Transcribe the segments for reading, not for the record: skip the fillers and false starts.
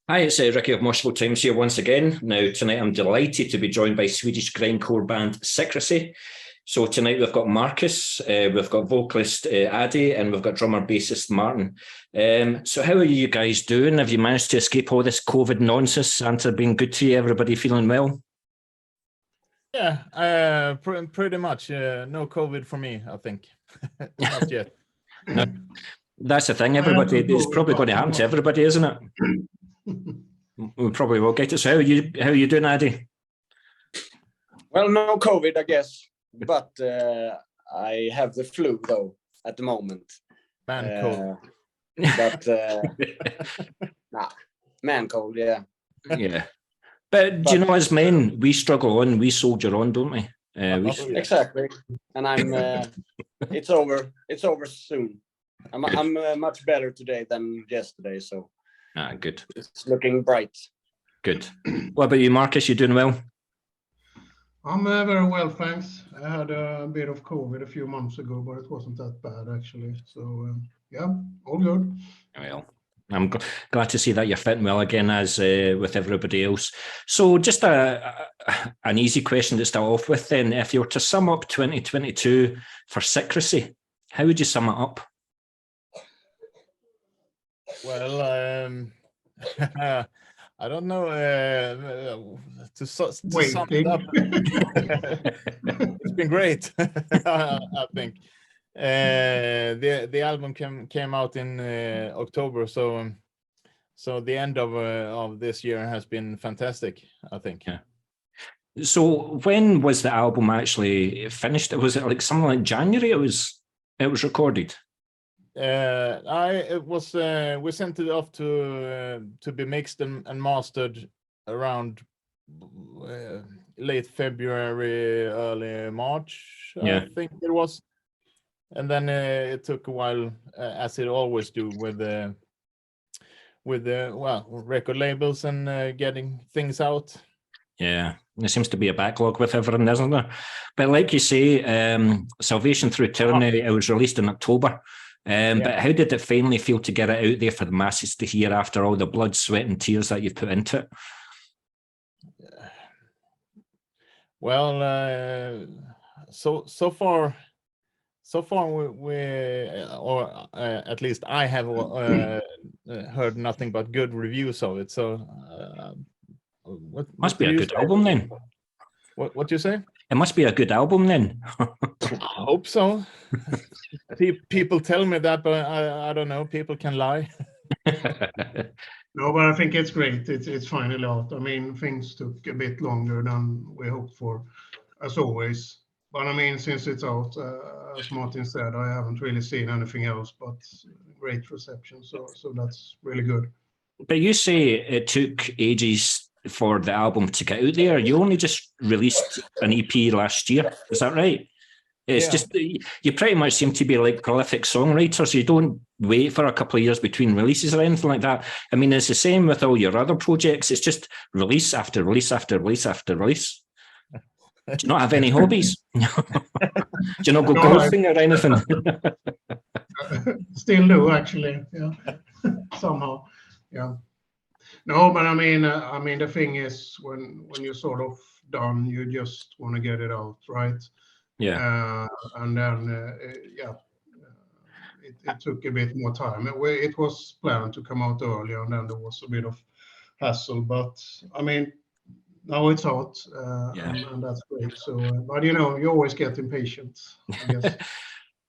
Hi, it's Ricky of Moshville Times here once again. Now, tonight I'm delighted to be joined by Swedish grindcore band Sickrecy. So tonight we've got Marcus, we've got vocalist Adde, and we've got drummer bassist Martin. So how are you guys doing? Have you managed to escape all this COVID nonsense? Santa been good to you? Everybody feeling well? Yeah, pretty much. No COVID for me, I think. Not yet. No, that's the thing. Everybody, it's probably going to happen to everybody, isn't it? We probably will get it. So how are you doing, Adde? Well, no COVID, I guess, but I have the flu though at the moment. Man cold. But man cold, yeah. Yeah. But do you know, as men, we struggle on, we soldier on, don't we? Exactly. And I'm it's over soon. I'm much better today than yesterday, so good. It's looking bright. Good. What about you, Marcus? You doing well? I'm very well, thanks. I had a bit of COVID a few months ago, but it wasn't that bad actually. So yeah, all good. Well, I'm glad to see that you're fitting well again, as with everybody else. So just an easy question to start off with then. If you were to sum up 2022 for Sickrecy, how would you sum it up? Well, I don't know. To sum it up, it's been great. I think the album came out in October, so the end of this year has been fantastic, I think. Yeah. So when was the album actually finished? Was it like something like January? It was recorded. We sent it off to be mixed and mastered around late February, early March. Yeah. I think it was, and then it took a while, as it always do with the record labels and getting things out. Yeah, there seems to be a backlog with everything, isn't there? But like you say, Salvation Through Tyranny, it was released in October. But how did it finally feel to get it out there for the masses to hear after all the blood, sweat and tears that you've put into it? Well, so far we or at least I have heard nothing but good reviews of it. So must be a good album then. What do you say? It must be a good album then. I hope so. People tell me that, but I don't know. People can lie. No, but I think it's great. It's finally out. I mean, things took a bit longer than we hoped for, as always. But I mean, since it's out, as Martin said, I haven't really seen anything else but great reception. So that's really good. But you say it took ages for the album to get out there. You only just released an EP last year. Is that right? It's just, you pretty much seem to be like prolific songwriters. You don't wait for a couple of years between releases or anything like that. I mean, it's the same with all your other projects. It's just release after release after release after release. Do you not have any hobbies? Do you not go golfing or anything? Still do, actually. Yeah, somehow. Yeah. No, but I mean, the thing is, when you're sort of done, you just want to get it out, right? Yeah. And then, it took a bit more time. It was planned to come out earlier, and then there was a bit of hassle. But I mean, now it's out, and that's great. So, but you know, you always get impatient, I guess.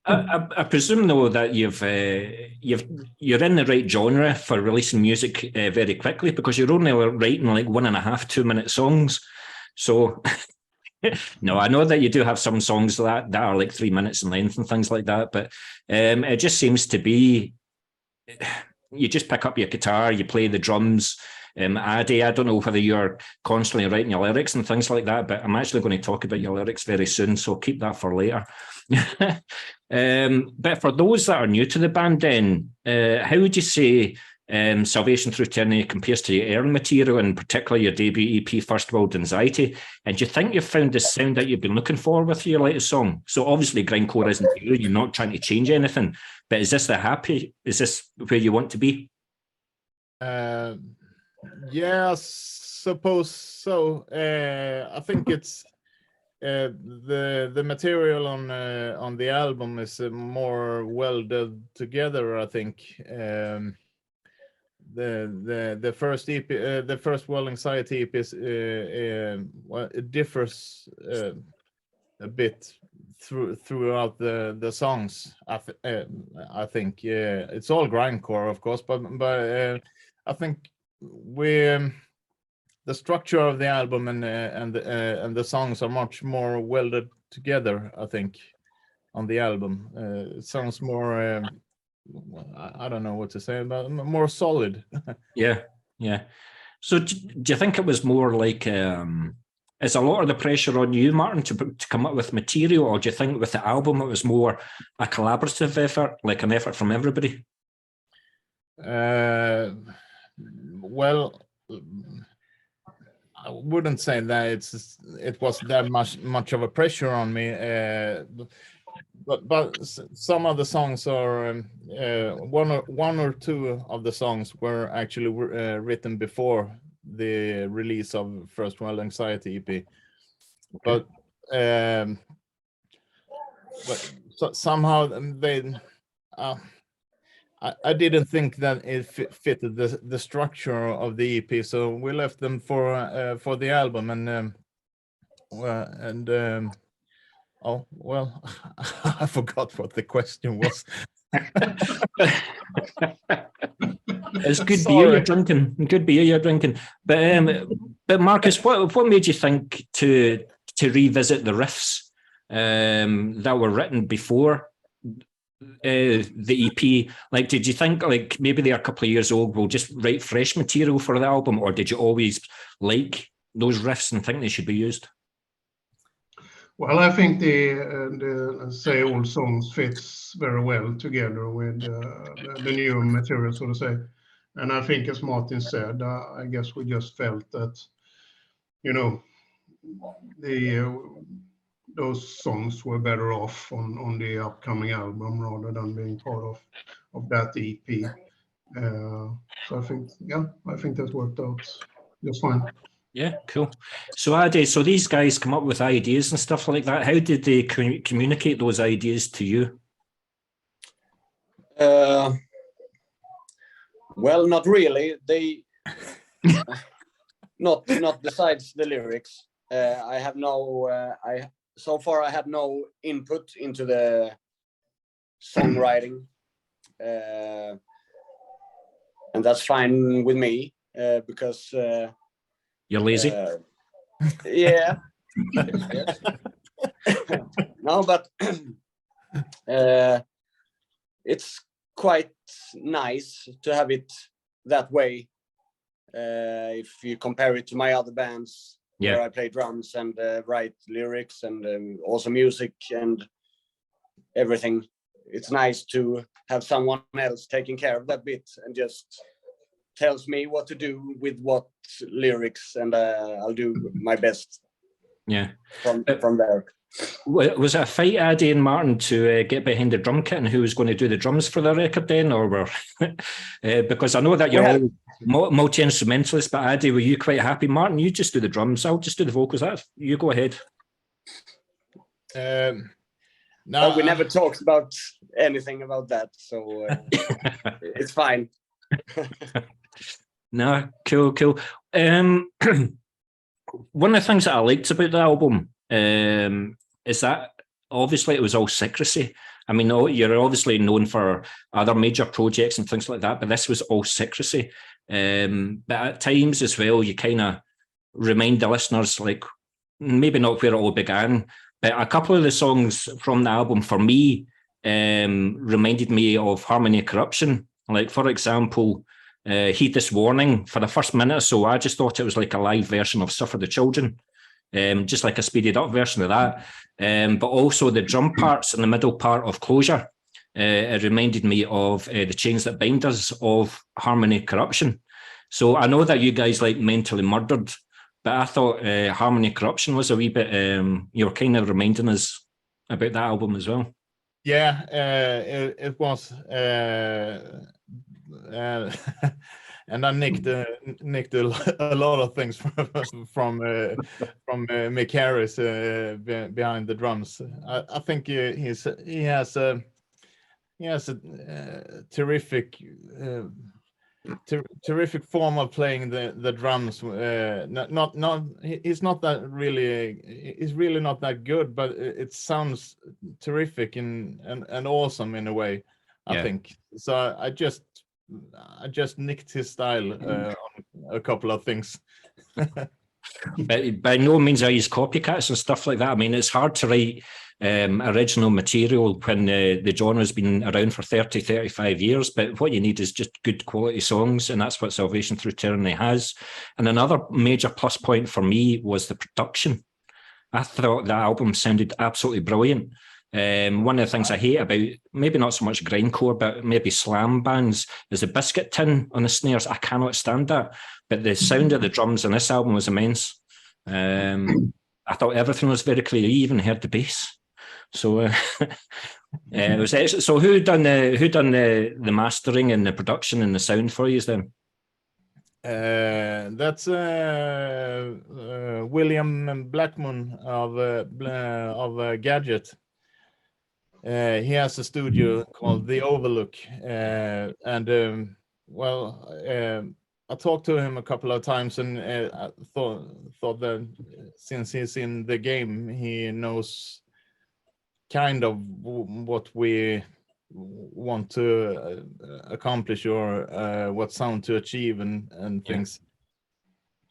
I presume though that you're in the right genre for releasing music very quickly, because you're only writing like 1.5 2-minute songs. So no, I know that you do have some songs that are like 3 minutes in length and things like that, but it just seems to be, you just pick up your guitar, you play the drums. Adde, I don't know whether you're constantly writing your lyrics and things like that, but I'm actually going to talk about your lyrics very soon, so keep that for later. But for those that are new to the band then, how would you say Salvation Through Tyranny compares to your early material, and particularly your debut EP, First World Anxiety? And do you think you've found the sound that you've been looking for with your latest song? So obviously grindcore isn't you, you're not trying to change anything, but is this where you want to be? Yeah, suppose so. I think it's the material on the album is more welded together. I think the first EP, the first Well Anxiety EP is well, it differs a bit throughout the songs. I think it's all grindcore, of course, but I think the structure of the album and the songs are much more welded together, I think, on the album. It sounds more I don't know what to say, but more solid. Yeah. So do you think it was more like is a lot of the pressure on you, Martin, to come up with material, or do you think with the album it was more a collaborative effort, like an effort from everybody? Well, I wouldn't say that it was that much of a pressure on me, but some of the songs are one or two of the songs were actually written before the release of first Well Anxiety EP, okay. But so somehow they. I didn't think that it fitted the structure of the EP, so we left them for the album, and oh well, I forgot what the question was. It's good beer you're drinking. Good beer you're drinking. But Marcus, what made you think to revisit the riffs that were written before the EP? Like, did you think like maybe they're a couple of years old, we'll just write fresh material for the album, or did you always like those riffs and think they should be used? Well, I think the let's say old songs fits very well together with the new material, so to say. And I think, as Martin said, I guess we just felt that, you know, those songs were better off on the upcoming album rather than being part of that EP. So I think that worked out just fine. Yeah, cool. So Adde, so these guys come up with ideas and stuff like that. How did they communicate those ideas to you? Well, not really. They not besides the lyrics. I have no. So far I had no input into the songwriting, and that's fine with me because you're lazy. Yeah. Yes. No, but it's quite nice to have it that way. If you compare it to my other bands, where I play drums and write lyrics and also music and everything, it's nice to have someone else taking care of that bit and just tells me what to do with what lyrics, and I'll do my best. Yeah. From there. Was it a fight, Adde and Martin, to get behind the drum kit and who was going to do the drums for the record then, or were because I know that you're all multi-instrumentalists, but Adde, were you quite happy? Martin, you just do the drums, I'll just do the vocals. You go ahead. No, we never talked about anything about that, so it's fine. No, cool. One of the things that I liked about the album is that obviously it was all Sickrecy. I mean, you're obviously known for other major projects and things like that, but this was all Sickrecy. But at times as well, you kind of remind the listeners, like, maybe not where it all began, but a couple of the songs from the album for me reminded me of Harmony Corruption. Like, for example, Heed This Warning, for the first minute or so, I just thought it was like a live version of Suffer the Children, just like a speeded up version of that. But also the drum parts in the middle part of Closure, it reminded me of The Chains That Bind Us of Harmony Corruption. So I know that you guys like Mentally Murdered, but I thought Harmony Corruption was a wee bit, you were kind of reminding us about that album as well. Yeah, it was. and I nicked a lot of things from Mick Harris behind the drums. I think he has a terrific terrific form of playing the drums. He's not that really. He's really not that good, but it sounds terrific and awesome in a way. I think so. I just nicked his style on a couple of things. But by no means are these copycats and stuff like that. I mean, it's hard to write original material when the genre's been around for 30, 35 years, but what you need is just good quality songs, and that's what Salvation Through Tyranny has. And another major plus point for me was the production. I thought the album sounded absolutely brilliant. One of the things I hate about maybe not so much grindcore, but maybe slam bands is the biscuit tin on the snares. I cannot stand that. But the sound of the drums on this album was immense. I thought everything was very clear. You even heard the bass. So it was excellent. So who done the mastering and the production and the sound for you then? That's William Blackmon of Gadget. He has a studio called the Overlook, and I talked to him a couple of times, and I thought that since he's in the game, he knows kind of what we want to accomplish or what sound to achieve and things.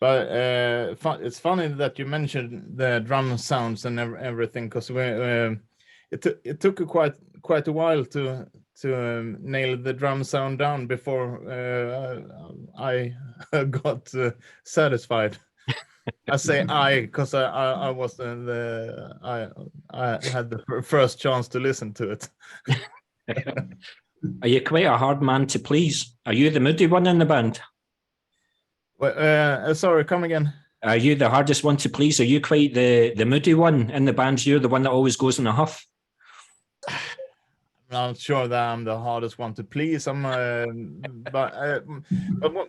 But it's funny that you mentioned the drum sounds and everything, because it took quite a while to nail the drum sound down before I got satisfied. I say I because I was I had the first chance to listen to it. Are you quite a hard man to please? Are you the moody one in the band? Well, sorry, come again. Are you the hardest one to please? Are you quite the moody one in the band? You're the one that always goes in a huff? I'm not sure that I'm the hardest one to please. But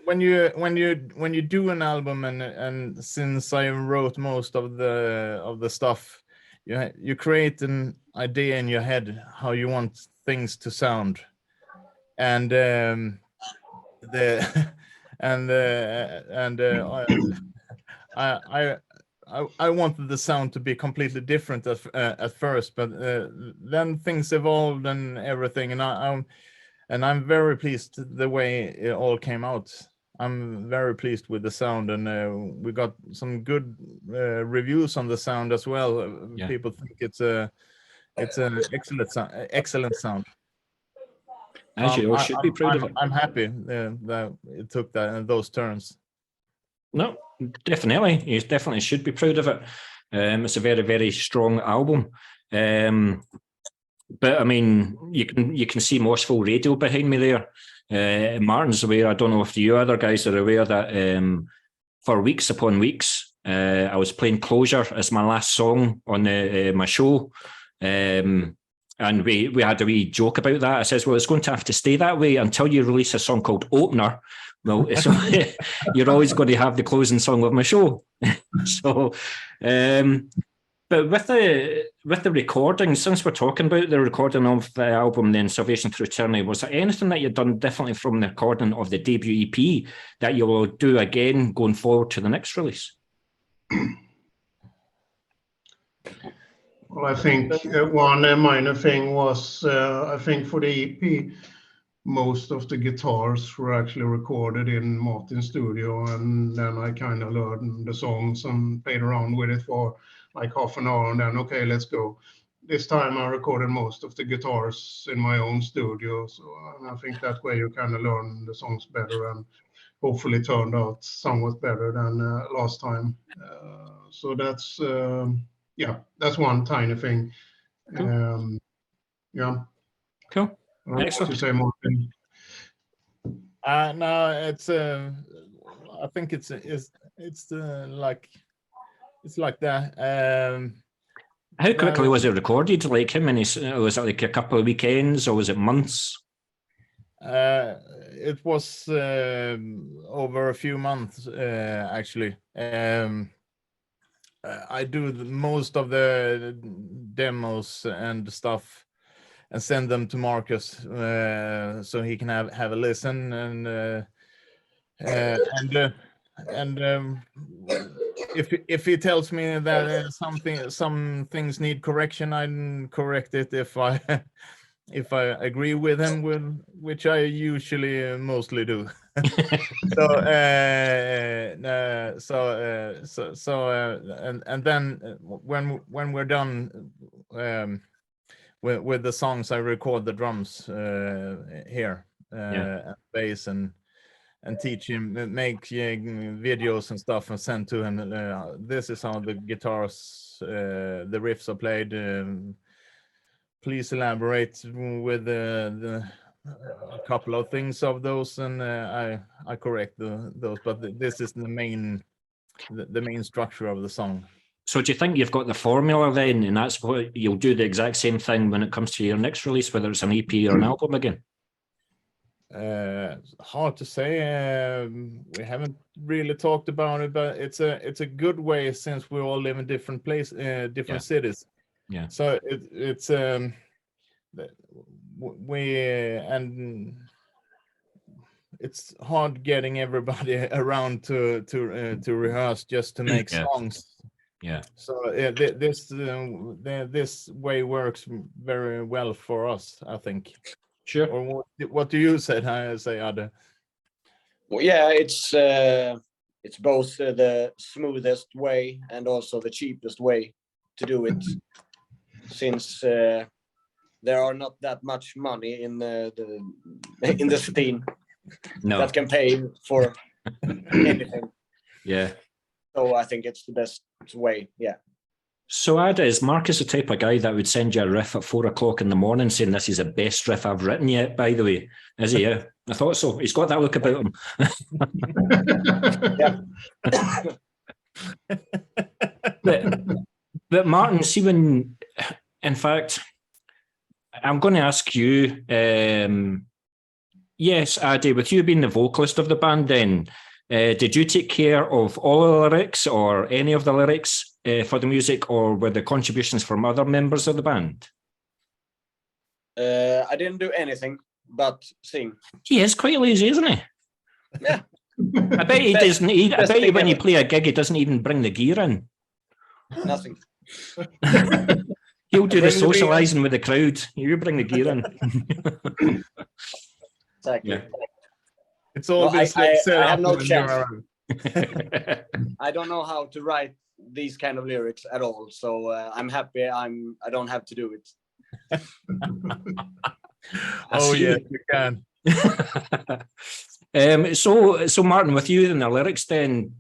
when you do an album, and since I wrote most of the stuff, you create an idea in your head how you want things to sound, and I wanted the sound to be completely different at first, but then things evolved and everything, and I'm very pleased the way it all came out. I'm very pleased with the sound, and we got some good reviews on the sound as well. Yeah. People think it's an excellent sound. As you all should be proud of it. I'm happy that it took those turns. No, definitely. You definitely should be proud of it. It's a very, very strong album. But I mean, you can see Moshville Radio behind me there. Martin's aware. I don't know if you other guys are aware that for weeks upon weeks, I was playing Closure as my last song on my show. And we had a wee joke about that. I says, well, it's going to have to stay that way until you release a song called Opener. Well, so you're always going to have the closing song of my show. So, but with the recording, since we're talking about the recording of the album, then Salvation Through Tyranny, was there anything that you've done differently from the recording of the debut EP that you will do again going forward to the next release? Well, I think one minor thing was, I think for the EP, most of the guitars were actually recorded in Martin's studio, and then I kind of learned the songs and played around with it for like half an hour, and then, okay, let's go. This time I recorded most of the guitars in my own studio, so I think that way you kind of learn the songs better, and hopefully turned out somewhat better than last time. So that's, yeah, that's one tiny thing. Cool. Yeah. Cool. Excellent. To say more thing. No, it's I think it's like that. How quickly was it recorded? Like how many? Was it like a couple of weekends, or was it months? it was over a few months actually. I do most of the demos and stuff and send them to Marcus so he can have a listen, and if he tells me that some things need correction, I correct it if I if I agree with him, which I usually mostly do. So and then when we're done with the songs, I record the drums here, and bass, and teach him, make videos and stuff, and send to him. This is how the guitars, the riffs are played. Please elaborate with a couple of things of those, and I correct those. But this is the main structure of the song. So do you think you've got the formula then, and that's what you'll do the exact same thing when it comes to your next release, whether it's an EP or an album again? Hard to say. We haven't really talked about it, but it's a good way, since we all live in different different cities. Yeah. So it's it's hard getting everybody around to rehearse just to make songs. Yeah. So this way works very well for us, I think. Sure. Or what do you say, Adde? Well, yeah, it's both the smoothest way and also the cheapest way to do it, since there are not that much money in the scene that can pay for anything. Yeah. So I think it's the best way. Yeah. So Adde, is Marcus the type of guy that would send you a riff at 4 o'clock in the morning saying this is the best riff I've written yet, by the way? Is he? Yeah, I thought so. He's got that look about him. but Martin, see, when, in fact, I'm going to ask you, yes, Adde, with you being the vocalist of the band then, did you take care of all the lyrics or any of the lyrics for the music, or were the contributions from other members of the band? I didn't do anything but sing. He is quite lazy, isn't he? Yeah. I bet he doesn't. I bet you when you play a gig, he doesn't even bring the gear in. Nothing. He'll do the socialising with the crowd. You bring the gear in. Exactly. Yeah. It's always I have no chance. I don't know how to write these kind of lyrics at all, so I'm happy I don't have to do it. Oh yeah, you can. So Martin, with you and the lyrics then,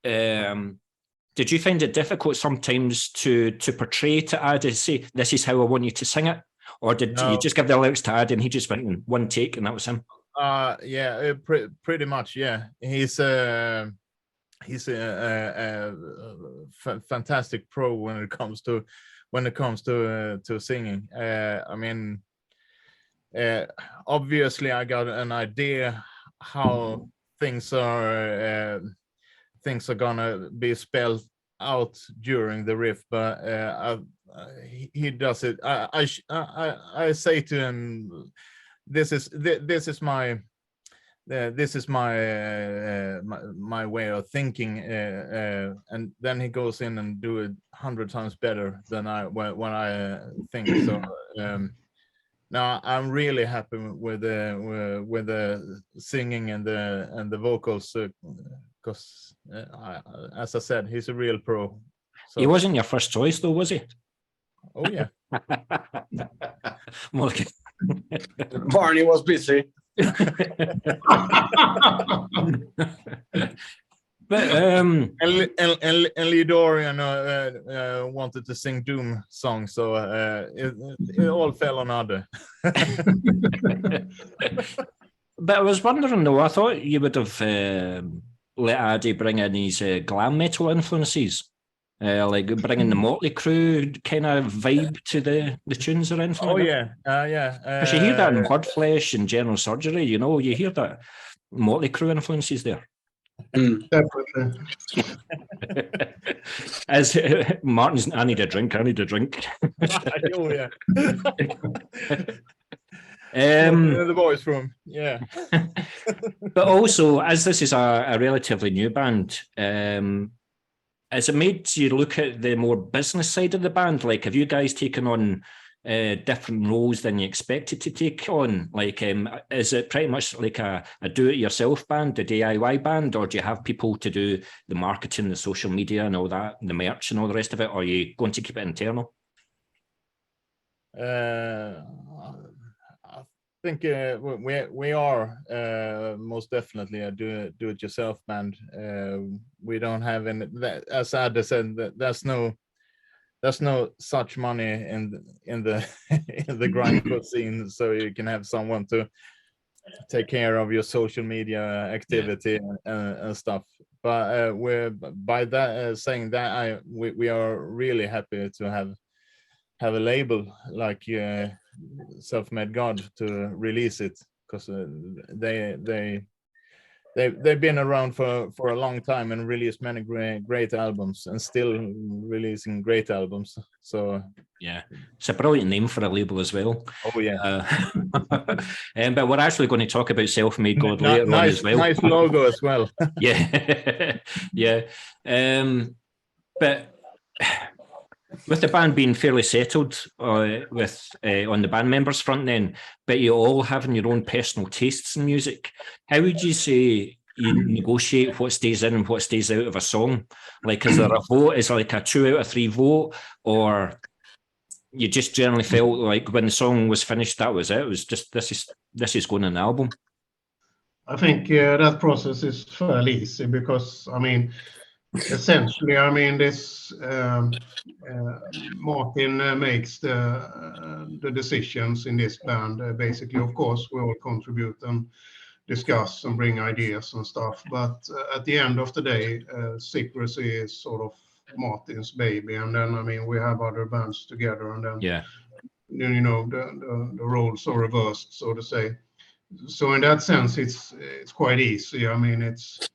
did you find it difficult sometimes to portray to Adde, say, this is how I want you to sing it? Or did you just give the lyrics to Adde and he just went in one take and that was him? Yeah, pretty much. Yeah, he's a fantastic pro when it comes to singing. I mean, obviously I got an idea how things are gonna be spelled out during the riff, but he does it. I say to him, this is my way of thinking, and then he goes in and do it 100 times better than when I think. So now I'm really happy with the singing and the vocals, because as I said, he's a real pro. So, he wasn't your first choice though, was he? Oh yeah. Barney was busy. But and Lee Dorian wanted to sing Doom songs, so it all fell on Adde. But I was wondering though, I thought you would have let Adde bring in his glam metal influences. like bringing the Motley Crue kind of vibe to the tunes or anything? Oh like yeah, yeah. Because you hear that in Birdflesh and General Surgery, you know, you hear that Motley Crue influences there. Definitely. As Martin's, I need a drink. Oh yeah. The boys from, yeah. But also, as this is a relatively new band, has it made you look at the more business side of the band? Like, have you guys taken on different roles than you expected to take on? Like, is it pretty much like a do-it-yourself band, a DIY band, or do you have people to do the marketing, the social media and all that, the merch and all the rest of it, or are you going to keep it internal? I think we are most definitely a do-it-yourself band. We don't have any, as Adde said, there's no such money in the in the grindcore scene, so you can have someone to take care of your social media activity and stuff. But we're by that saying that we are really happy to have a label like Self-Made God to release it, because they've been around for a long time and released many great albums and still releasing great albums. So yeah, it's a brilliant name for a label as well. Oh yeah. But we're actually going to talk about Self-Made God later on as well. Nice logo as well. Yeah. Yeah. But with the band being fairly settled with on the band members front then, but you all having your own personal tastes in music, how would you say you negotiate what stays in and what stays out of a song? Like, is there a vote? Is it like a 2 out of 3 vote? Or you just generally felt like when the song was finished, that was it? It was just, this is going on an album? I think that process is fairly easy because, I mean, essentially, I mean, this Martin makes the decisions in this band. Basically, of course, we all contribute and discuss and bring ideas and stuff. But at the end of the day, Sickrecy is sort of Martin's baby, and then I mean we have other bands together, and then you know the roles are reversed, so to say. So in that sense, it's quite easy. I mean, it's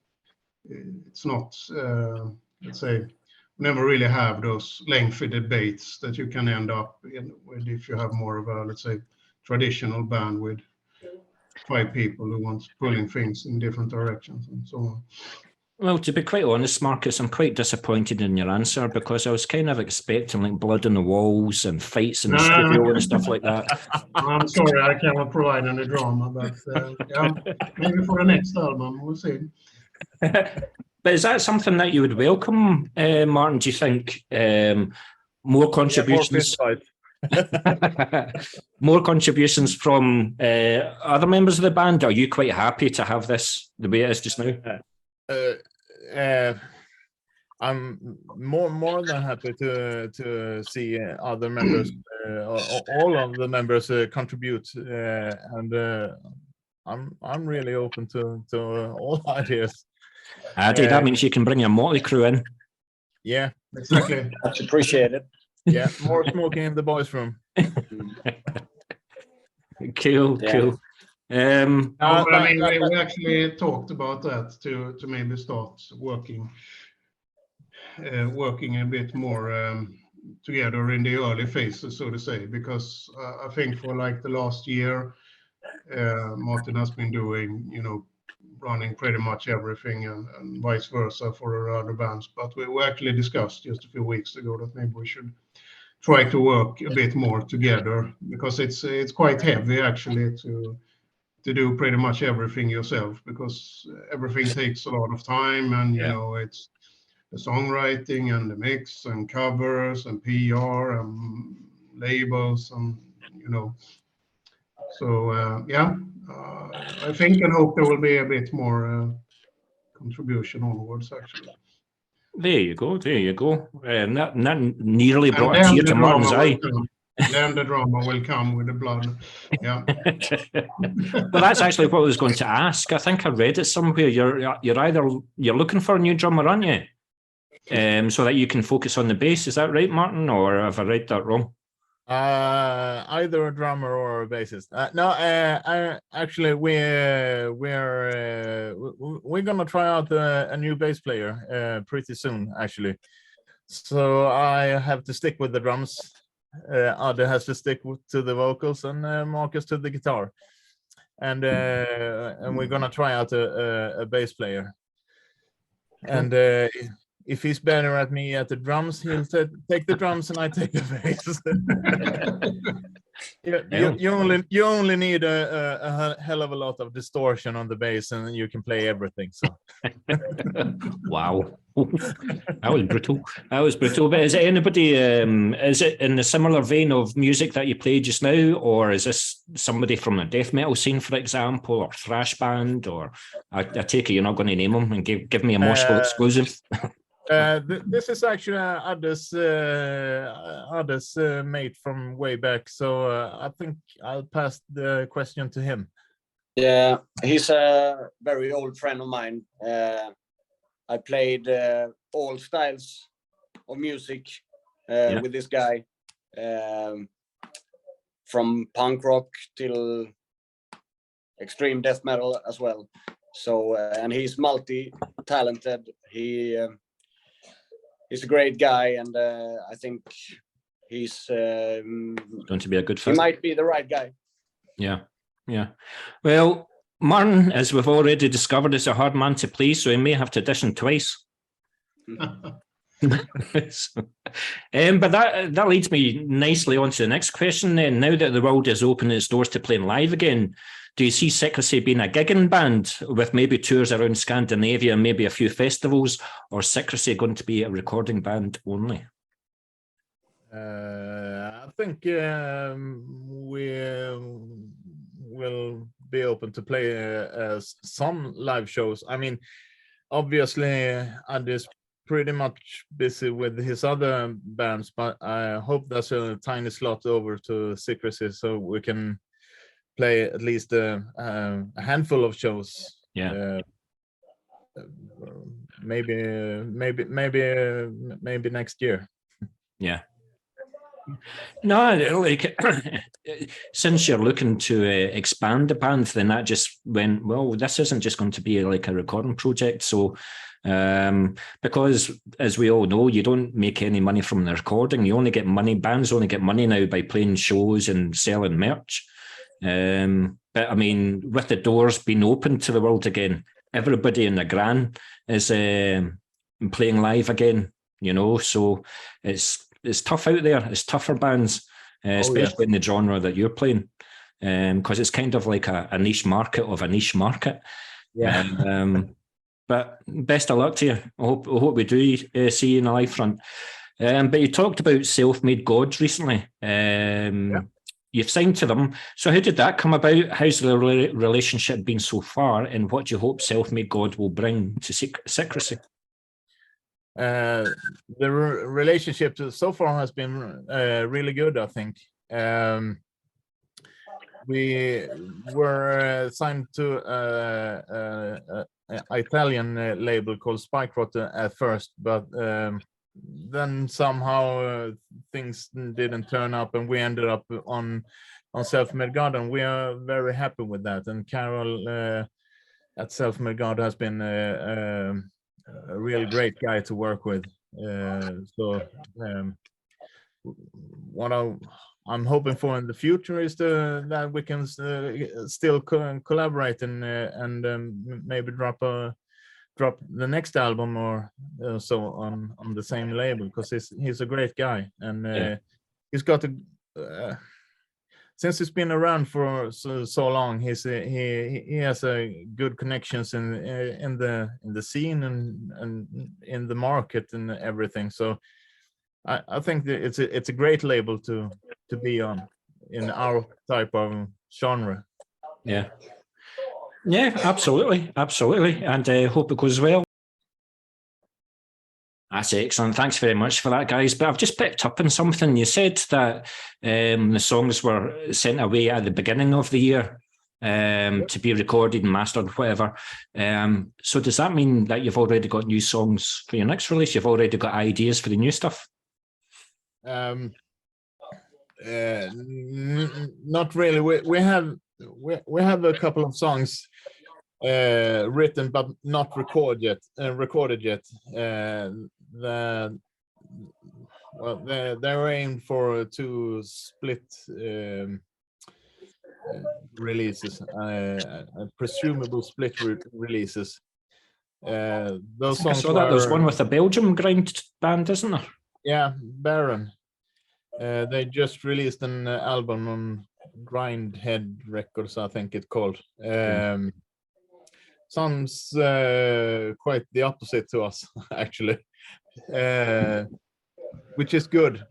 not, let's say, never really have those lengthy debates that you can end up with if you have more of a, let's say, traditional band with 5 people who want pulling things in different directions and so on. Well, to be quite honest, Marcus, I'm quite disappointed in your answer because I was kind of expecting like blood on the walls and fights in the studio and stuff like that. I'm sorry, I cannot provide any drama, but yeah, maybe for the next album, we'll see. But is that something that you would welcome, Martin? Do you think more contributions? More contributions from other members of the band? Are you quite happy to have this the way it is just now? I'm more than happy to see other members, all of the members contribute, and I'm really open to all ideas. Adde, that means you can bring your Motley Crue in. Yeah, exactly. That's appreciated. Yeah, more smoking in the boys' room. Cool. I mean, we actually talked about that to maybe start working a bit more together in the early phases, so to say, because I think for like the last year, Martin has been doing, you know, running pretty much everything and vice versa for other bands. But we actually discussed just a few weeks ago that maybe we should try to work a bit more together, because it's quite heavy actually to do pretty much everything yourself, because everything takes a lot of time, and you know, it's the songwriting and the mix and covers and PR and labels, and you know, so I think and hope there will be a bit more contribution onwards actually. There you go. Not nearly brought a tear to Martin's eye. Then the drama will come with the blood. Yeah. Well, that's actually what I was going to ask. I think I read it somewhere. You're looking for a new drummer, aren't you? so that you can focus on the bass. Is that right, Martin, or have I read that wrong? Either a drummer or a bassist. No, actually, we're gonna try out a new bass player pretty soon, actually. So I have to stick with the drums. Adde has to stick to the vocals, and Marcus to the guitar. And we're gonna try out a bass player. And if he's better at me at the drums, he'll take the drums and I take the bass. You only need a hell of a lot of distortion on the bass, and you can play everything. So, wow, that was brutal. That was brutal. But is it anybody? Is it in the similar vein of music that you played just now, or is this somebody from the death metal scene, for example, or thrash band? Or I take it you're not going to name them and give me a Moshville exclusive. This is actually Adde's mate from way back, so I think I'll pass the question to him. Yeah, he's a very old friend of mine. I played all styles of music with this guy, from punk rock till extreme death metal as well. So, and he's multi-talented. He's a great guy, and I think he's going to be a good fit. He might be the right guy. Yeah, yeah. Well, Martin, as we've already discovered, is a hard man to please, so he may have to audition twice. But that leads me nicely on to the next question then. Now that the world is opening its doors to playing live again, do you see Sickrecy being a gigging band with maybe tours around Scandinavia and maybe a few festivals, or Sickrecy going to be a recording band only? I think we will be open to play some live shows. I mean, obviously, Adde's pretty much busy with his other bands, but I hope there's a tiny slot over to Sickrecy so we can play at least a handful of shows. Yeah. Maybe next year. Yeah. No, like since you're looking to expand the band, then that just went, well, this isn't just going to be like a recording project. So because as we all know, you don't make any money from the recording. You only get money, bands only get money now by playing shows and selling merch. But I mean, with the doors being open to the world again, everybody in the Gran is playing live again, you know, so it's tough out there. It's tough for bands, especially in the genre that you're playing, because it's kind of like a niche market of a niche market. Yeah. But best of luck to you. I hope we do see you in the live front. But you talked about Self-Made Gods recently. You've signed to them. So how did that come about? How's the relationship been so far? And what do you hope Self-Made God will bring to Sickrecy? The relationship so far has been really good, I think. We were signed to an Italian label called Spike at first, but then somehow things didn't turn up, and we ended up on Self-Made God, and we are very happy with that. And Carol at Self-Made God has been a real great guy to work with. What I'm hoping for in the future is that we can still collaborate and maybe drop the next album or so on the same label, because he's a great guy, and he's got since he's been around for so long, he has a good connections in the scene and in the market and everything. So I think that it's a great label to be on in our type of genre. Yeah, absolutely, and hope it goes well. That's excellent. Thanks very much for that, guys. But I've just picked up on something. You said that the songs were sent away at the beginning of the year. to be recorded and mastered, whatever. So does that mean that you've already got new songs for your next release? You've already got ideas for the new stuff? Not really. We have a couple of songs written but not recorded yet. They're aimed for 2 split releases, presumable split releases. Those songs. I saw that there's one with a Belgium grind band, isn't there? Yeah, Baron. They just released an album on Grindhead Records, I think it's called. Sounds quite the opposite to us, actually, which is good,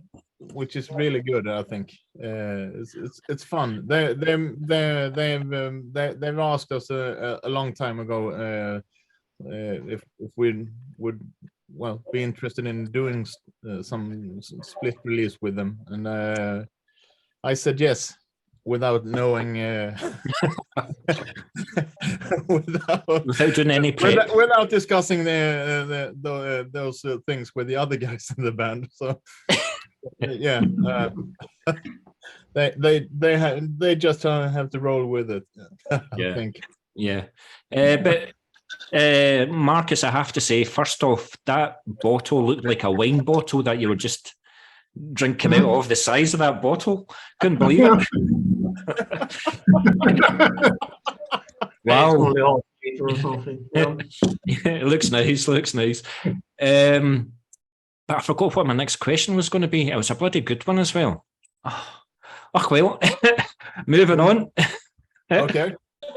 which is really good. I think it's fun. They've asked us a long time ago if we would be interested in doing some split release with them, and I said yes, without knowing without doing any prep. without discussing those things with the other guys in the band. So yeah, they just have to roll with it. I think. Yeah, but Marcus, I have to say, first off, that bottle looked like a wine bottle that you were just drinking out of. The size of that bottle, couldn't believe it. Wow. It looks nice, but I forgot what my next question was going to be. It was a bloody good one as well. Well, moving on. Okay.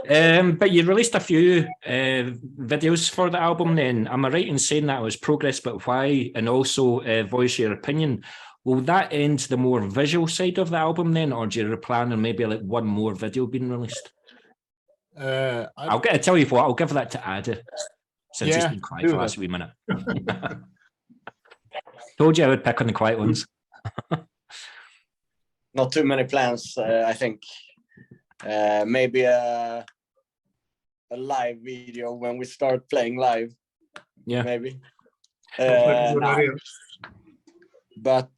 But you released a few videos for the album then. Am I right in saying that it was Progress But Why and also Voice Your Opinion? Will that end the more visual side of the album then, or do you plan on maybe like one more video being released? I'll tell you what, I'll give that to Adde, since he's been quiet for the last wee minute. Told you I would pick on the quiet ones. Not too many plans, I think. Maybe a live video when we start playing live. Yeah, maybe. Nah. But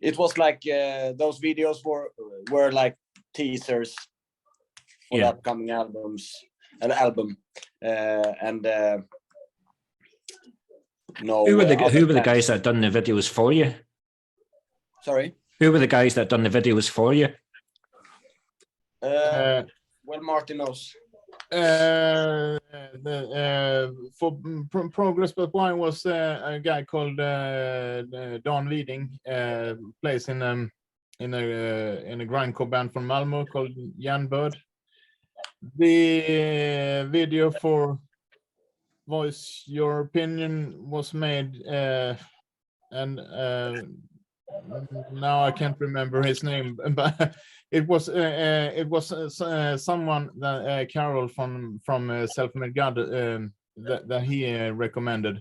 it was like those videos were like teasers for the upcoming album. No. Who were the guys that done the videos for you? Sorry. Who were the guys that done the videos for you? Well, Martin knows. For Progress But Why was a guy called Don Leading, plays in a grindcore band from Malmö called Jan Bird. The video for Voice Your Opinion was made, and now I can't remember his name, but it was someone that Carol from Self-Made God that he recommended.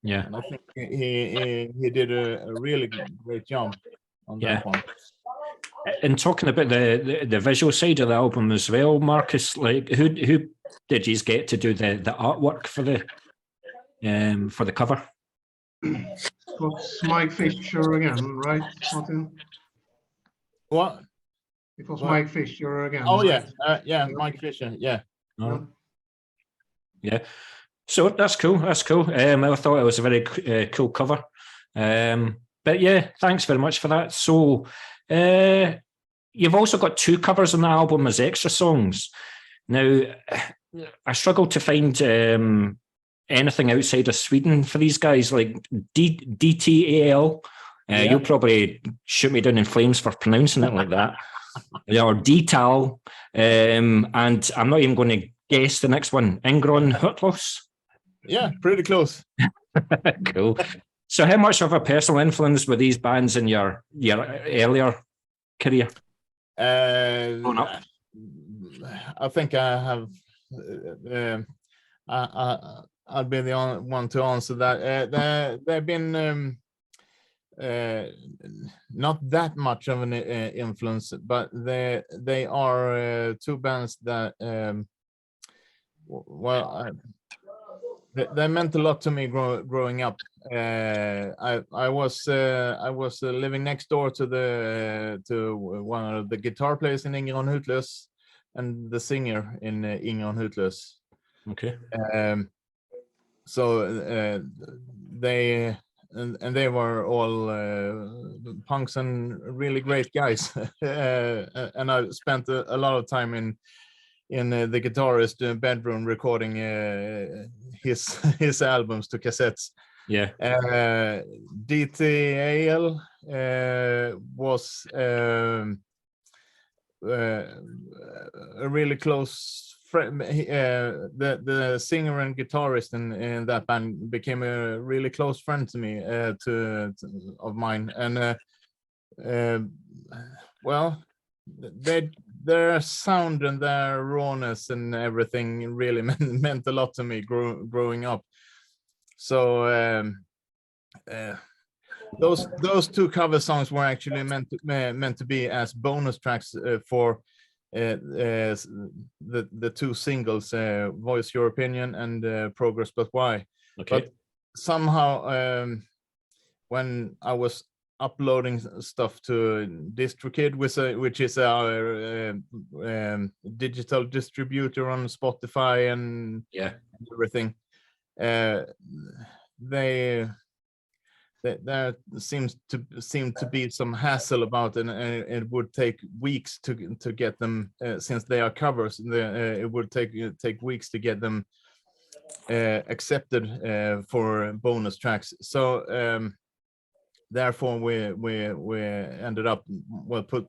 Yeah, and I think he did a really great job on that one. And talking about the visual side of the album as well, Marcus, like who did you get to do the artwork for the cover? It was Mike Fisher again, right, Martin? What? It was Mike Fisher again. Oh, right? Mike Fisher, yeah. Yeah. So that's cool. I thought it was a very cool cover. But yeah, thanks very much for that. So you've also got 2 covers on the album as extra songs. Now, I struggled to find anything outside of Sweden for these guys, like DTAL. You'll probably shoot me down in flames for pronouncing it like that. Or DTAL. And I'm not even going to guess the next one. Ingron Hurtlos. Yeah, pretty close. Cool. So how much of a personal influence were these bands in your earlier career? I think I have. I'll be the only one to answer that. They've been not that much of an influence, but they are two bands that they meant a lot to me growing up. I was living next door to one of the guitar players in Ingrid Hutlös and the singer in Ingrid Hutlös. Okay. So they were all punks and really great guys. And I spent a lot of time in the guitarist bedroom recording his albums to cassettes. Yeah. DTAL was a really close friend. The singer and guitarist in that band became a really close friend to me, of mine. And well, their sound and their rawness and everything really meant a lot to me growing up. So those two cover songs were actually meant to be as bonus tracks for the two singles, Voice Your Opinion and Progress But Why. Okay. But somehow when I was uploading stuff to DistroKid, which is our digital distributor on Spotify and everything, there seems to be some hassle about it, and it would take weeks to get them, since they are covers. It would take weeks to get them accepted for bonus tracks. So therefore we ended up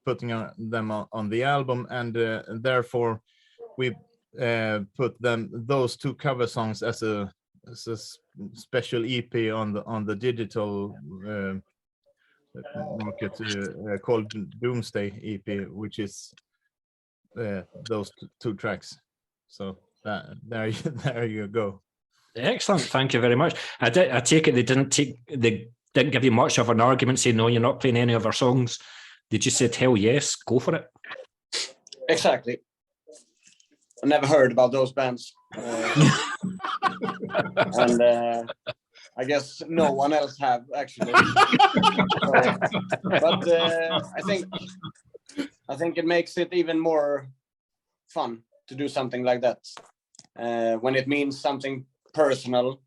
putting them on the album, and therefore we put those two cover songs as a special EP on the digital market, called Doomsday EP, which is those two tracks. So there you go. Excellent, thank you very much. I take it they didn't give you much of an argument saying no, you're not playing any of our songs. They just said hell yes, go for it. Exactly. I never heard about those bands. And I guess no one else have, actually. But I think it makes it even more fun to do something like that. When it means something personal,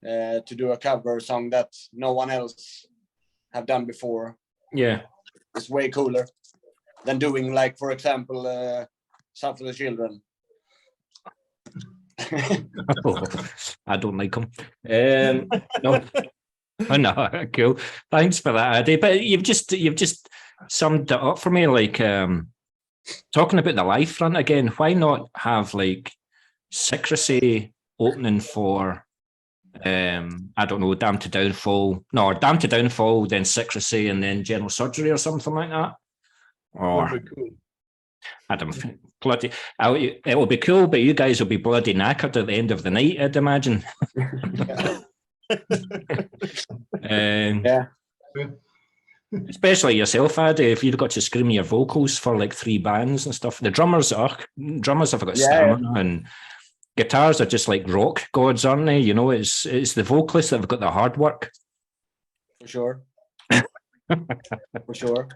to do a cover song that no one else have done before. Yeah. It's way cooler than doing, like, for example, Some for the Children. Oh, I don't like them. No, oh, no, cool. Thanks for that, Adde. But you've just summed it up for me. Like, talking about the live front again. Why not have like Sickrecy opening for I don't know, Damned to Downfall? No, Damned to Downfall, then Sickrecy, and then General Surgery or something like that. Or cool. I don't think bloody. It will be cool, but you guys will be bloody knackered at the end of the night, I'd imagine. Yeah. Especially yourself, Adde, if you've got to scream your vocals for like 3 bands and stuff. The drummers have got stamina, and guitars are just like rock gods, aren't they? You know, it's the vocalists that have got the hard work. For sure. For sure.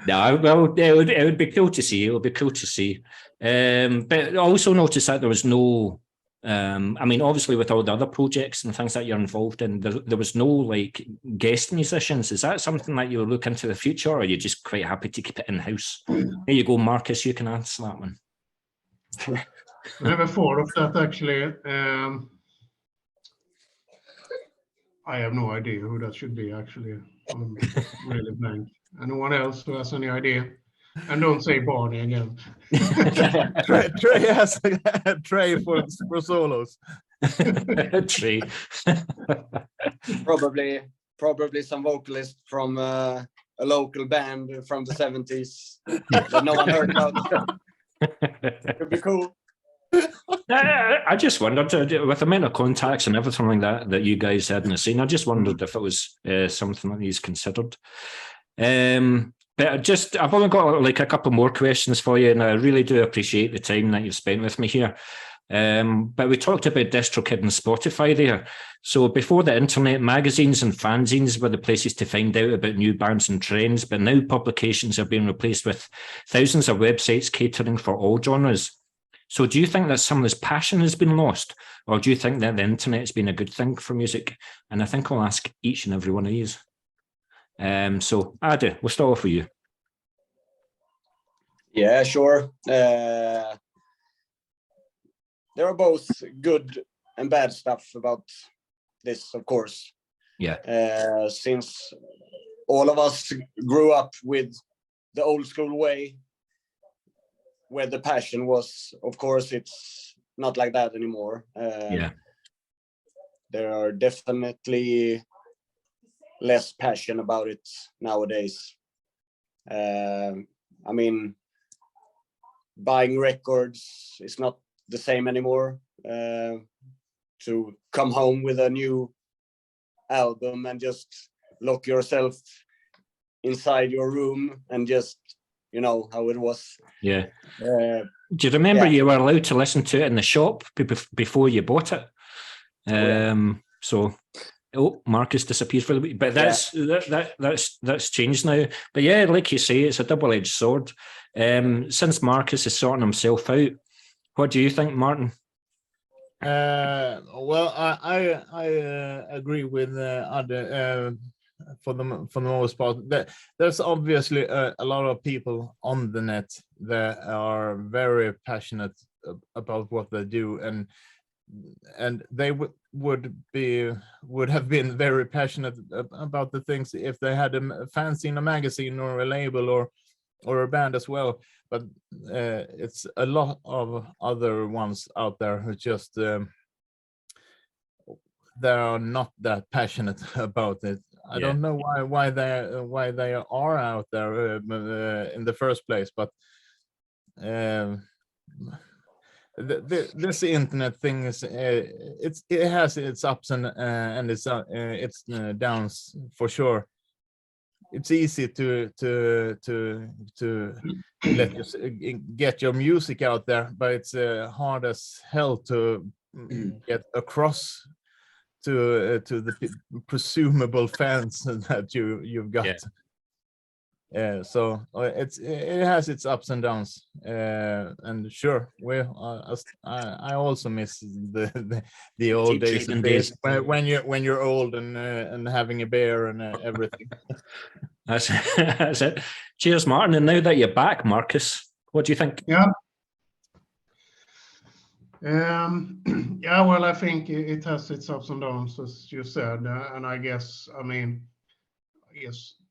No, well, it would be cool to see. It would be cool to see. But I also noticed that there was no, I mean, obviously with all the other projects and things that you're involved in, there was no like guest musicians. Is that something that you'll look into the future, or are you just quite happy to keep it in-house? There you go, Marcus, you can answer that one. I never thought of that, actually. I have no idea who that should be, actually. I'm really blank. Anyone else who has any idea? And don't say Barney again. Trey has a Trey for solos. Trey. Probably some vocalist from a local band from the 70s that no one heard about. Could be cool. I just wondered, with the amount of contacts and everything like that you guys had in the scene, I just wondered if it was something that he's considered. But I've only got like a couple more questions for you, and I really do appreciate the time that you've spent with me here. But we talked about DistroKid and Spotify there. So before the internet, magazines and fanzines were the places to find out about new bands and trends, but now publications have been replaced with thousands of websites catering for all genres. So do you think that some of this passion has been lost, or do you think that the internet has been a good thing for music? And I think I'll ask each and every one of these. So Adde, we'll start off with you. Yeah, sure. There are both good and bad stuff about this, of course. Yeah. Since all of us grew up with the old school way, where the passion was, of course, it's not like that anymore. Yeah. There are definitely less passion about it nowadays. I mean, buying records is not the same anymore. To come home with a new album and just lock yourself inside your room and just, you know how it was. Yeah. Do you remember you were allowed to listen to it in the shop before you bought it? So, Marcus disappeared for the week, but that's changed now. But yeah, like you say, it's a double-edged sword. Since Marcus is sorting himself out, what do you think, Martin? Well, I agree with Adde. For the most part, there's obviously a lot of people on the net that are very passionate about what they do, and they would have been very passionate about the things if they had a fanzine, a magazine, or a label, or a band as well. But it's a lot of other ones out there who just they are not that passionate about it. I don't know why they are out there in the first place, but this internet thing is it has its ups and its downs for sure. It's easy to let you get your music out there, but it's hard as hell to get across to the presumable fans that you've got. So it has its ups and downs, and sure, I also miss the old days when you're old and having a beer and everything. That's it. Cheers, Martin. And now that you're back, Marcus, what do you think? Yeah. Well, I think it has its ups and downs, as you said, and I guess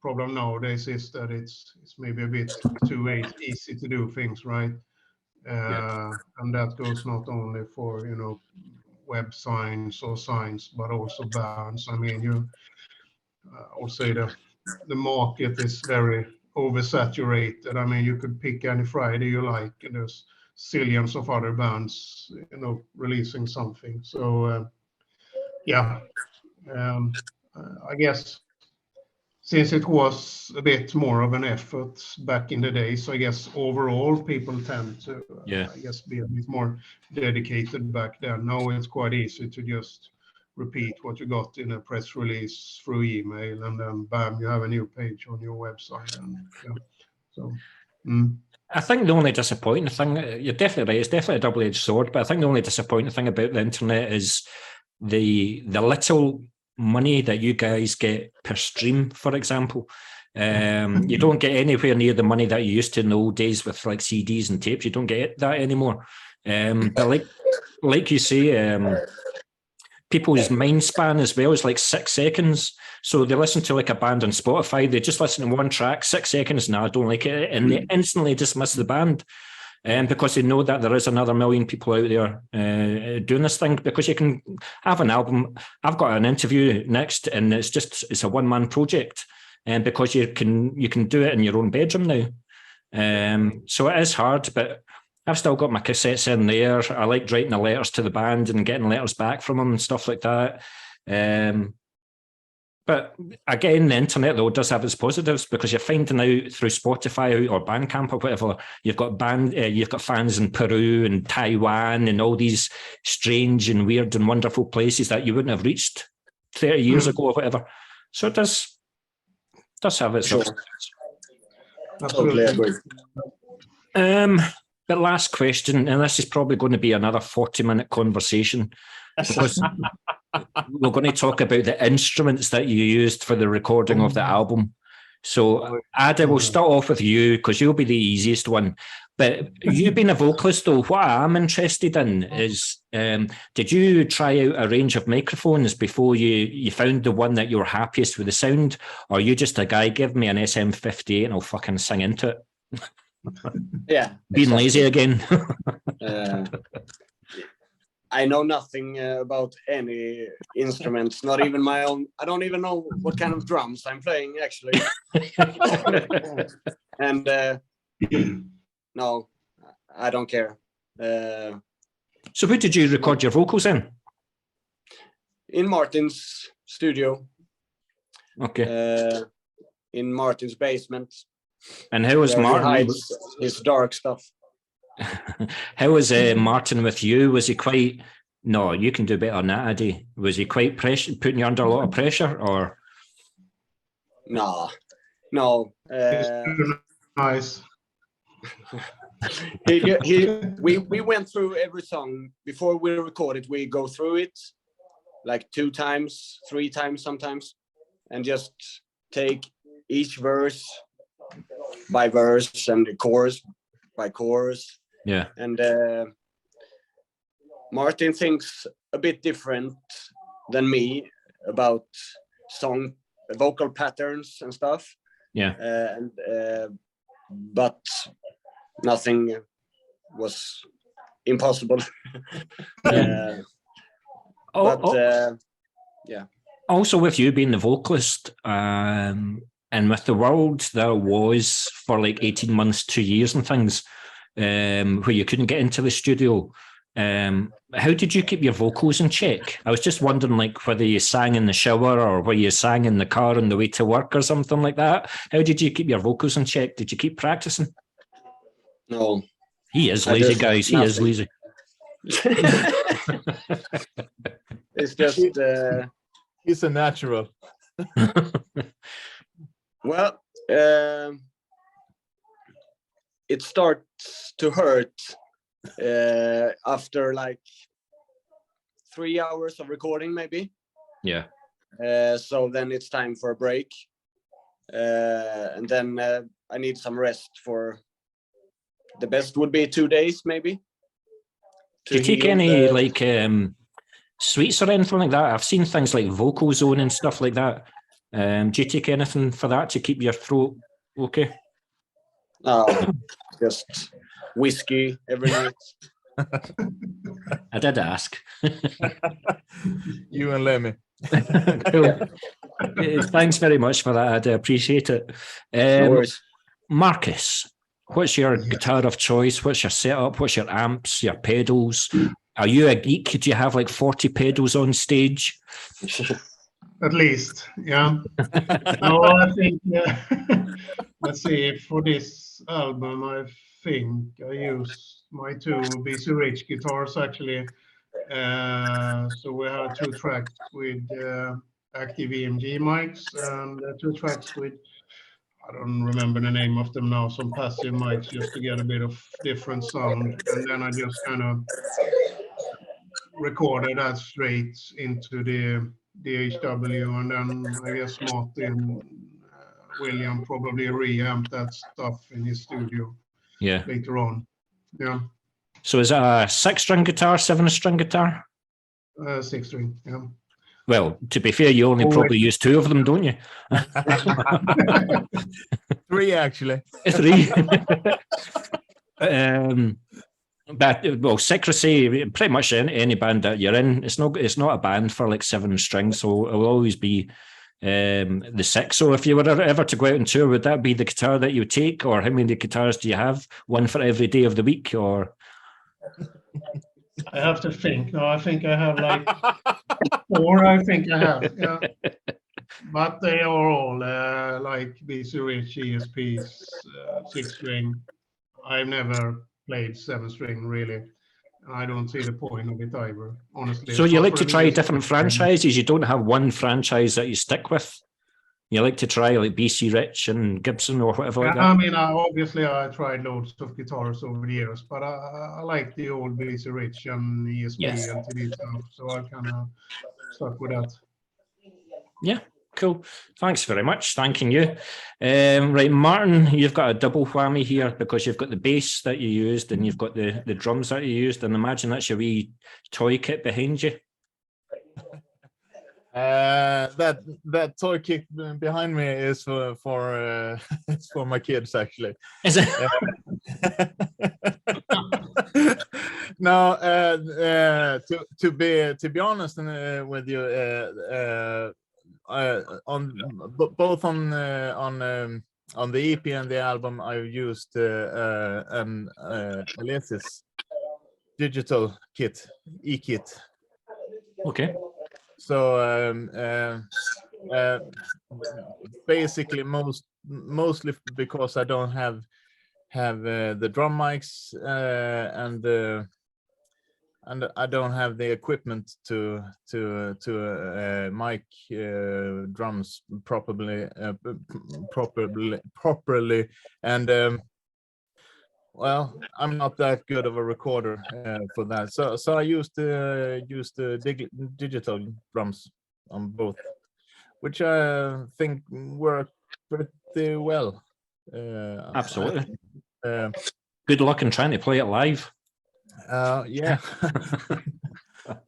problem nowadays is that it's maybe a bit too easy to do things, right? And that goes not only for web signs or signs, but also bands. I mean, I'll say the market is very oversaturated. I mean, you could pick any Friday you like, and there's zillions of other bands, releasing something. So I guess since it was a bit more of an effort back in the day, so I guess overall people tend to I guess be a bit more dedicated back then. Now it's quite easy to just repeat what you got in a press release through email, and then bam, you have a new page on your website. And I think the only disappointing thing, you're definitely right, it's definitely a double-edged sword, but I think the only disappointing thing about the internet is the little money that you guys get per stream, for example. You don't get anywhere near the money that you used to in the old days with like CDs and tapes. You don't get that anymore. But like you say, people's mind span as well is like 6 seconds. So they listen to like a band on Spotify, they just listen to one track, 6 seconds, no, I don't like it, and they instantly dismiss the band. Because they know that there is another million people out there doing this thing, because you can have an album. I've got an interview next, and it's a one-man project, and because you can do it in your own bedroom now. So it is hard, but I've still got my cassettes in there. I liked writing the letters to the band and getting letters back from them and stuff like that. But again, the internet though does have its positives, because you're finding out through Spotify or Bandcamp or whatever, you've got fans in Peru and Taiwan and all these strange and weird and wonderful places that you wouldn't have reached 30 years ago or whatever. So it does have its Sure. Totally agree. But last question, and this is probably going to be another 40-minute conversation, because we're going to talk about the instruments that you used for the recording of the album. So, Adde, we'll start off with you, because you'll be the easiest one. But you being a vocalist, though, what I'm interested in is, did you try out a range of microphones before you found the one that you were happiest with the sound? Or are you just a guy, give me an SM58 and I'll fucking sing into it? Yeah. Being lazy again. I know nothing about any instruments, not even my own. I don't even know what kind of drums I'm playing, actually. And no, I don't care. So who did you record your vocals in? In Martin's studio. Okay. In Martin's basement. And how was Martin? He hides his dark stuff. How was Martin with you? Was he quite... No, you can do better than that, Adde. Was he quite putting you under a lot of pressure, or...? No. Nice. We went through every song. Before we recorded, we go through it like 2 times, 3 times sometimes, and just take each verse by verse and the chorus by chorus. Yeah. And Martin thinks a bit different than me about vocal patterns and stuff. Yeah. But nothing was impossible. Yeah. Yeah. Also, with you being the vocalist, and with the world there was for like 18 months, 2 years and things, where you couldn't get into the studio, how did you keep your vocals in check? I was just wondering, like, whether you sang in the shower or whether you sang in the car on the way to work or something like that. How did you keep your vocals in check? Did you keep practicing? No. He is lazy, guys. He is lazy. It's just... he's a natural. Well, it starts to hurt after like 3 hours of recording, maybe. Yeah. So then it's time for a break. And then I need some rest for... The best would be 2 days, maybe. Do you take any like sweets or anything like that? I've seen things like Vocal Zone and stuff like that. Do you take anything for that to keep your throat okay? No, just whiskey every night. I did ask. You and Lemmy. Cool. Thanks very much for that. I appreciate it. No worries. Marcus, what's your guitar of choice? What's your setup? What's your amps, your pedals? Are you a geek? Do you have like 40 pedals on stage? At least, yeah. No, I think, let's see, for this album, I think I used my 2 BC Rich guitars, actually. So we had 2 tracks with active EMG mics and 2 tracks with, I don't remember the name of them now, some passive mics, just to get a bit of different sound. And then I just kind of recorded that straight into the DHW, and then I guess Martin, William probably reamped that stuff in his studio later on. Yeah. So is that a 6-string guitar, 7-string guitar? 6-string, yeah. Well, to be fair, you only probably use 2 of them, don't you? 3, actually. 3. But well, Sickrecy, pretty much any band that you're in, it's not a band for like 7 strings, so it will always be the 6. So if you were ever to go out and tour, would that be the guitar that you would take, or how many guitars do you have? One for every day of the week, or I have to think. No, I think I have like 4. I think I have. Yeah. But they are all like BC Rich, ESPs, 6-string. I've never played 7-string really. I don't see the point of it either, honestly. So It's you not like for to the try music, different it's for the- franchises? You don't have one franchise that you stick with? You like to try like BC Rich and Gibson or whatever like that? I mean, obviously I tried loads of guitars over the years, but I like the old BC Rich and ESP Yes. LTD stuff, so I kind of stuck with that. Yeah, cool. Thanks very much. Thanking you. Right, Martin, you've got a double whammy here because you've got the bass that you used and you've got the drums that you used, and imagine that's your wee toy kit behind you. That toy kit behind me is for it's for my kids actually. Is it? No, to be honest with you, on both on the EP and the album, I used an Alesis digital kit, e-kit. Okay. So basically mostly because I don't have the drum mics and I don't have the equipment to mic drums properly and well, I'm not that good of a recorder for that. So I used digital drums on both, which I think work pretty well. Absolutely. Good luck in trying to play it live. Yeah.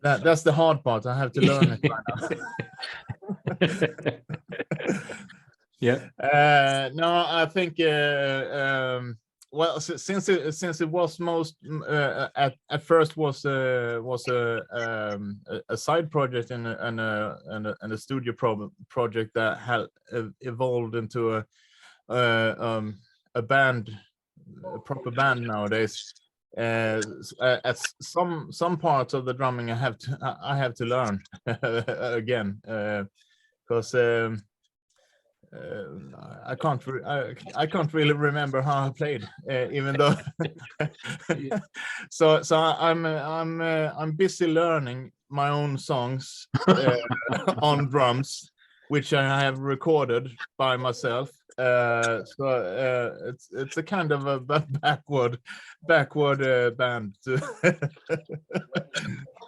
That's the hard part. I have to learn it right now. Yeah. No, I think well, since it was most at first was a side project and a studio project that had evolved into a band, a proper band nowadays. At some parts of the drumming I have to learn again because I can't really remember how I played, even though. so I'm busy learning my own songs on drums, which I have recorded by myself. So it's a kind of a backward band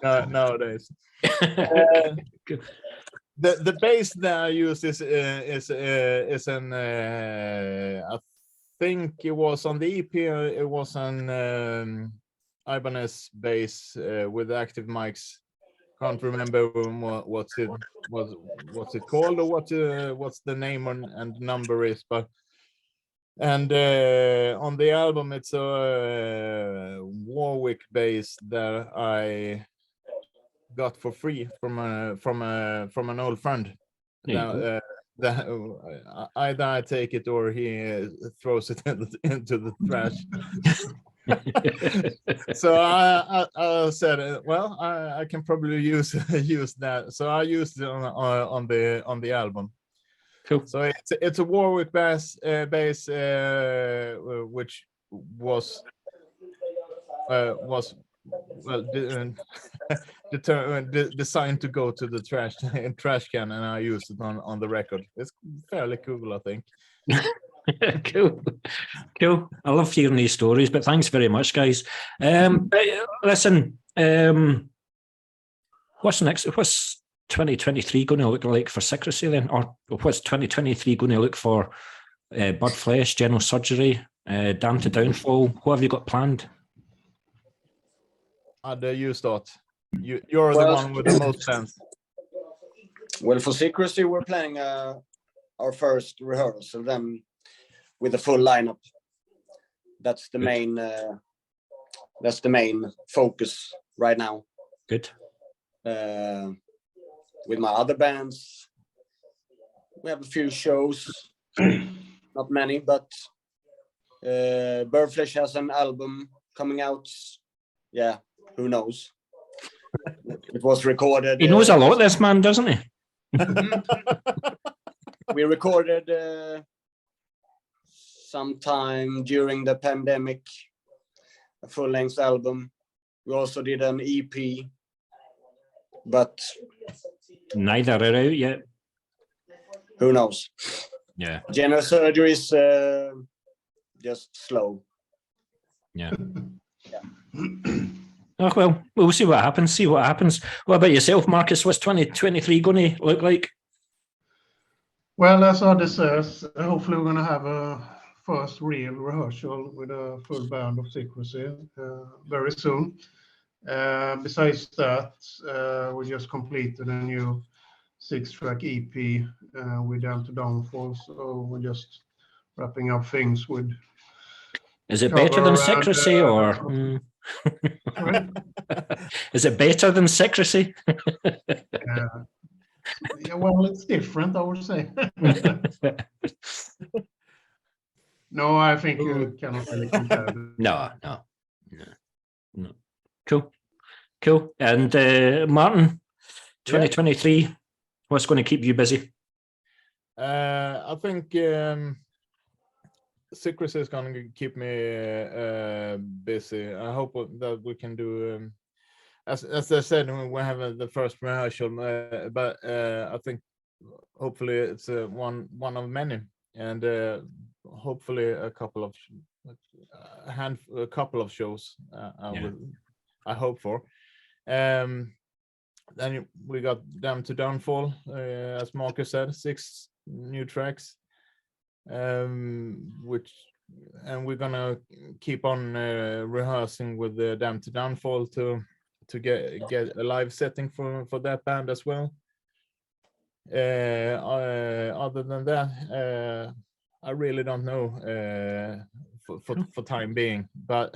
nowadays. The bass that I use is an I think it was on the EP. It was an Ibanez bass with active mics. Can't remember what's it called or what's the name and number is, but and on the album it's a Warwick bass that I got for free from an old friend. That either I take it or he throws it into the trash. So I said, well, I can probably use that. So I used it on the album. Cool. So it's a Warwick bass, which was well designed to go to the trash can, and I used it on the record. It's fairly cool, I think. Cool. I love hearing these stories, but thanks very much, guys. Listen, what's next? What's 2023 going to look like for Sickrecy then? Or what's 2023 going to look for Birdflesh, General Surgery, Damned to Downfall? What have you got planned? Adde, you start. You're the one with the most plans. Well, for Sickrecy, we're planning our first rehearsal then with a full lineup. That's the main. That's the main focus right now. Good. With my other bands, we have a few shows, not many, but Birdflesh has an album coming out yeah, who knows? It was recorded. He knows a lot, this man, doesn't he? We recorded sometime during the pandemic, a full-length album. We also did an EP, but neither are out yet. Who knows? Yeah. General surgery is just slow. Yeah. Oh, well, we'll see what happens. What about yourself, Marcus? What's 2023 going to look like? Well, as Adde says, hopefully we're going to have a first real rehearsal with a full band of Sickrecy very soon. Besides that, we just completed a new 6-track EP with Down to Downfall, so we're just wrapping up things with. Is it better than Sickrecy or? Is it better than Sickrecy? Yeah, well, it's different, I would say. No, I think you cannot really compare. No. Cool. And Martin, 2023, what's going to keep you busy? I think Sickrecy is going to keep me busy. I hope that we can do, as I said, we have the first rehearsal, but I think hopefully it's one of many, and hopefully a couple of shows. I hope for. Then we got Down to Downfall, as Marcus said, 6 new tracks, we're gonna keep on rehearsing with the Down to Downfall to get a live setting for that band as well. Other than that, I really don't know for time being, but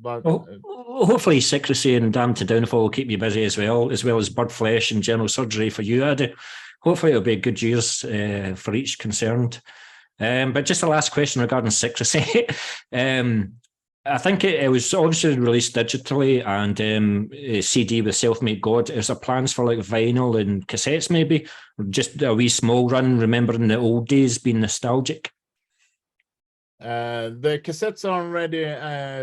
hopefully Sickrecy and Down to Downfall will keep you busy as well as Birdflesh and General Surgery for you, Adde. Hopefully it'll be good years for each concerned. But just the last question regarding Sickrecy. I think it was obviously released digitally and a CD with Self-Made God. Is there plans for like vinyl and cassettes maybe? Or just a wee small run, remembering the old days, being nostalgic? The cassettes are ready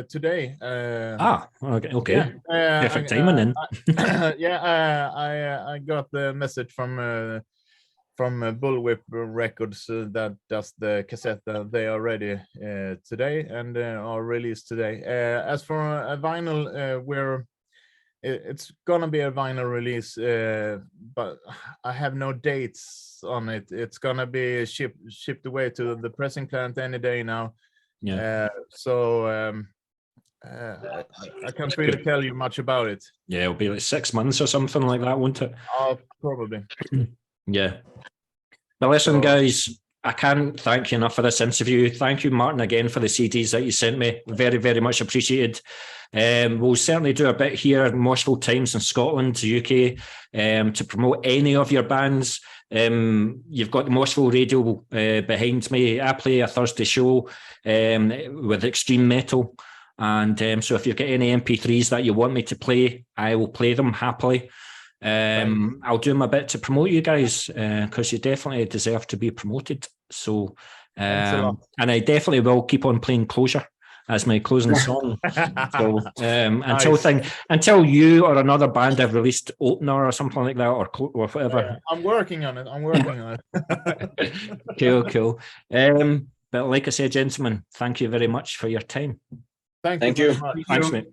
today. Okay. Yeah, Perfect timing then. I got the message from Bullwhip Records that does the cassette. They are ready today and are released today. As for a vinyl, it's gonna be a vinyl release, but I have no dates on it. It's gonna be shipped away to the pressing plant any day now. I can't really tell you much about it. Yeah, it'll be like 6 months or something like that, won't it? Probably. Yeah. But listen, guys, I can't thank you enough for this interview. Thank you, Martin, again for the CDs that you sent me. Very, very much appreciated. We'll certainly do a bit here at Moshville Times in Scotland, UK, to promote any of your bands. You've got the Moshville Radio behind me. I play a Thursday show with extreme metal. And so if you've got any MP3s that you want me to play, I will play them happily. I'll do my bit to promote you guys because you definitely deserve to be promoted. So, and I definitely will keep on playing Closure as my closing song. So, until you or another band have released Opener or something like that, or whatever. I'm working on it. Cool. But like I said, gentlemen, thank you very much for your time. Thank you. Thanks, mate.